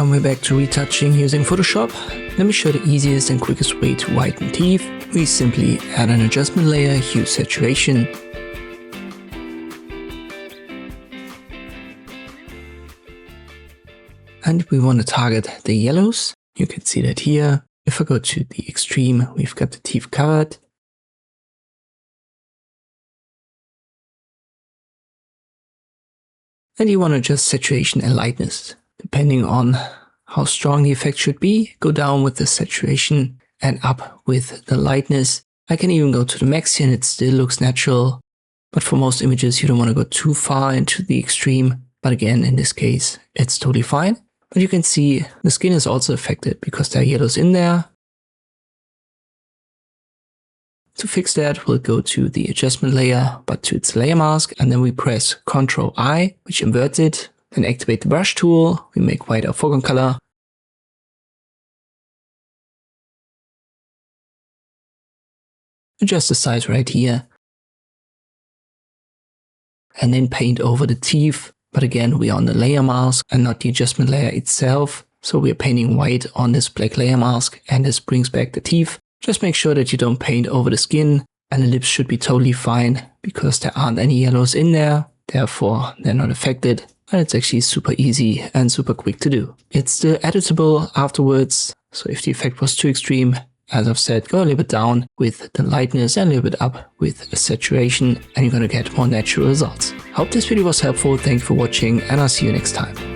And we're back to retouching using Photoshop. Let me show the easiest and quickest way to whiten teeth. We simply add an adjustment layer, hue saturation. And we want to target the yellows. You can see that here. If I go to the extreme, we've got the teeth covered. And you want to adjust saturation and lightness. Depending on how strong the effect should be, go down with the saturation and up with the lightness. I can even go to the max here and it still looks natural. But for most images, you don't want to go too far into the extreme. But again, in this case, it's totally fine. But you can see the skin is also affected because there are yellows in there. To fix that, we'll go to the adjustment layer, but to its layer mask, and then we press Ctrl I, which inverts it. Then activate the brush tool. We make white our foreground color. Adjust the size right here. And then paint over the teeth. But again, we are on the layer mask and not the adjustment layer itself. So we are painting white on this black layer mask, and this brings back the teeth. Just make sure that you don't paint over the skin, and the lips should be totally fine because there aren't any yellows in there. Therefore, they're not affected. And it's actually super easy and super quick to do. It's still editable afterwards. So if the effect was too extreme, as I've said, go a little bit down with the lightness and a little bit up with the saturation, and you're going to get more natural results. I hope this video was helpful. Thank you for watching, and I'll see you next time.